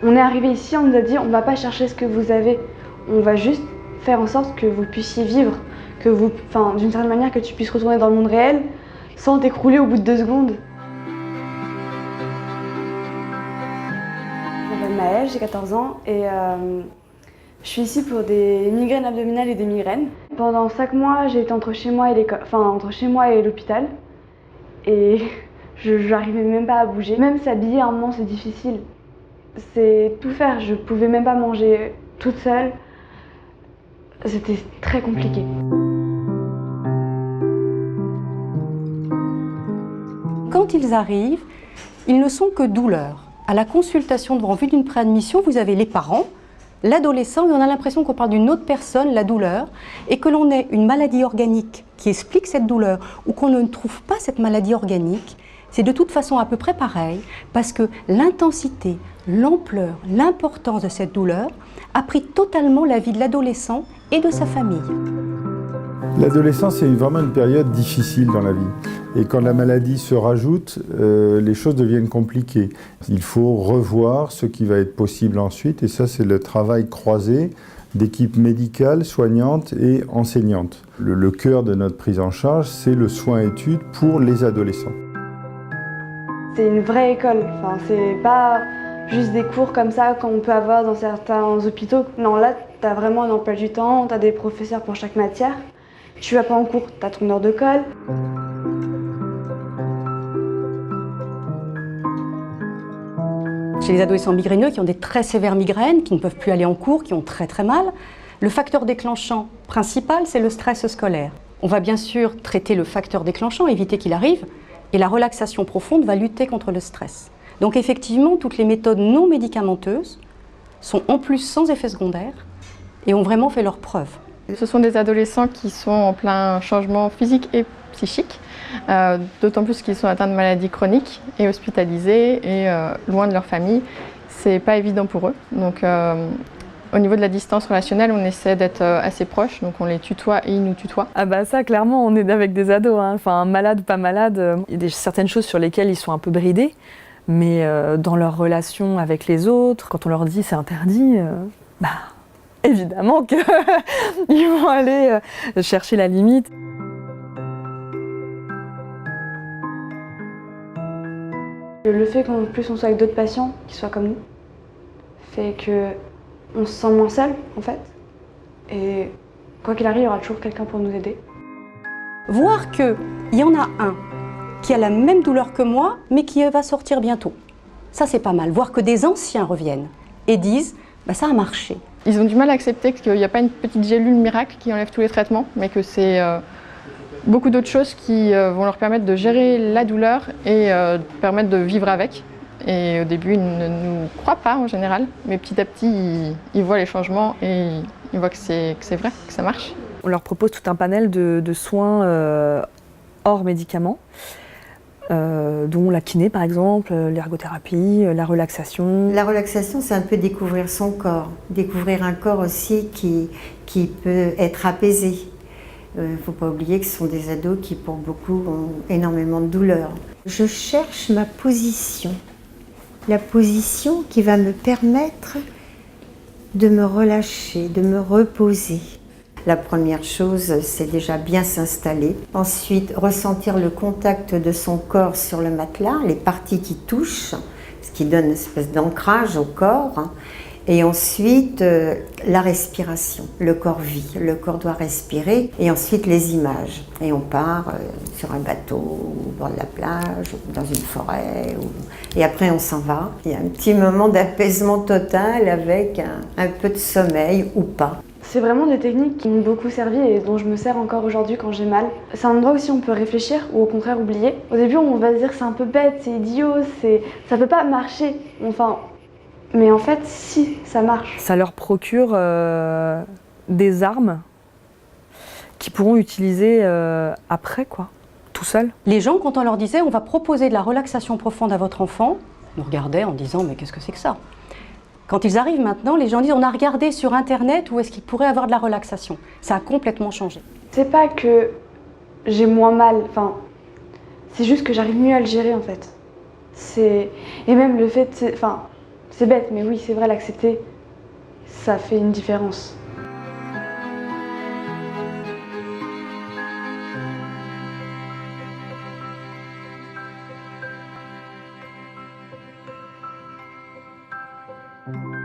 On est arrivé ici, on nous a dit on ne va pas chercher ce que vous avez, on va juste faire en sorte que vous puissiez vivre, que vous, d'une certaine manière que tu puisses retourner dans le monde réel sans t'écrouler au bout de 2 secondes. Je m'appelle Maëlle, j'ai 14 ans et je suis ici pour des migraines abdominales et des migraines. Pendant 5 mois, j'ai été entre chez moi et l'hôpital et je n'arrivais même pas à bouger. Même s'habiller à un moment, c'est difficile. C'est tout faire, je pouvais même pas manger toute seule. C'était très compliqué. Quand ils arrivent, ils ne sont que douleurs. À la consultation en vue d'une préadmission, vous avez les parents, l'adolescent, et on a l'impression qu'on parle d'une autre personne, la douleur, et que l'on ait une maladie organique qui explique cette douleur ou qu'on ne trouve pas cette maladie organique, c'est de toute façon à peu près pareil, parce que l'intensité, l'ampleur, l'importance de cette douleur a pris totalement la vie de l'adolescent et de sa famille. L'adolescence est vraiment une période difficile dans la vie. Et quand la maladie se rajoute, les choses deviennent compliquées. Il faut revoir ce qui va être possible ensuite, et ça c'est le travail croisé d'équipes médicales, soignantes et enseignantes. Le cœur de notre prise en charge, c'est le soin-étude pour les adolescents. C'est une vraie école, c'est pas juste des cours comme ça qu'on peut avoir dans certains hôpitaux. Non, là, tu as vraiment un emploi du temps, tu as des professeurs pour chaque matière. Tu vas pas en cours, tu as ton heure de colle. Chez les adolescents migraineux qui ont des très sévères migraines, qui ne peuvent plus aller en cours, qui ont très mal, le facteur déclenchant principal, c'est le stress scolaire. On va bien sûr traiter le facteur déclenchant, éviter qu'il arrive, et la relaxation profonde va lutter contre le stress. Donc effectivement, toutes les méthodes non médicamenteuses sont en plus sans effet secondaire et ont vraiment fait leur preuve. Ce sont des adolescents qui sont en plein changement physique et psychique, d'autant plus qu'ils sont atteints de maladies chroniques et hospitalisés et loin de leur famille. C'est pas évident pour eux. Donc au niveau de la distance relationnelle, on essaie d'être assez proche, donc on les tutoie et ils nous tutoient. Ah bah ça, clairement, on est avec des ados, hein. Enfin, malades ou pas malades. Il y a certaines choses sur lesquelles ils sont un peu bridés, mais dans leur relation avec les autres, quand on leur dit c'est interdit, évidemment qu'ils vont aller chercher la limite. Le fait qu'en plus on soit avec d'autres patients qui soient comme nous, fait qu'on se sent moins seul en fait. Et quoi qu'il arrive, il y aura toujours quelqu'un pour nous aider. Voir qu'il y en a un qui a la même douleur que moi, mais qui va sortir bientôt. Ça, c'est pas mal. Voir que des anciens reviennent et disent ça a marché. Ils ont du mal à accepter qu'il n'y a pas une petite gélule miracle qui enlève tous les traitements, mais que c'est beaucoup d'autres choses qui vont leur permettre de gérer la douleur et permettre de vivre avec. Et au début, ils ne nous croient pas en général, mais petit à petit, ils voient les changements et ils voient que c'est vrai, que ça marche. On leur propose tout un panel de soins hors médicaments, dont la kiné par exemple, l'ergothérapie, la relaxation. La relaxation, c'est un peu découvrir son corps, découvrir un corps aussi qui peut être apaisé. Il ne faut pas oublier que ce sont des ados qui, pour beaucoup, ont énormément de douleur. Je cherche ma position, la position qui va me permettre de me relâcher, de me reposer. La première chose, c'est déjà bien s'installer. Ensuite, ressentir le contact de son corps sur le matelas, les parties qui touchent, ce qui donne une espèce d'ancrage au corps. Et ensuite, la respiration. Le corps vit, le corps doit respirer. Et ensuite, les images. Et on part sur un bateau, au bord de la plage, ou dans une forêt. Et après, on s'en va. Il y a un petit moment d'apaisement total avec un peu de sommeil ou pas. C'est vraiment des techniques qui m'ont beaucoup servi et dont je me sers encore aujourd'hui quand j'ai mal. C'est un endroit aussi où on peut réfléchir ou au contraire oublier. Au début, on va se dire que c'est un peu bête, c'est idiot, ça peut pas marcher. Mais en fait, si, ça marche. Ça leur procure des armes qu'ils pourront utiliser après, tout seuls. Les gens, quand on leur disait on va proposer de la relaxation profonde à votre enfant, nous regardaient en disant mais qu'est-ce que c'est que ça ? Quand ils arrivent maintenant, les gens disent on a regardé sur internet où est-ce qu'ils pourraient avoir de la relaxation. Ça a complètement changé. C'est pas que j'ai moins mal, c'est juste que j'arrive mieux à le gérer en fait. Et même le fait, C'est bête, mais oui, c'est vrai, l'accepter, ça fait une différence. Thank you.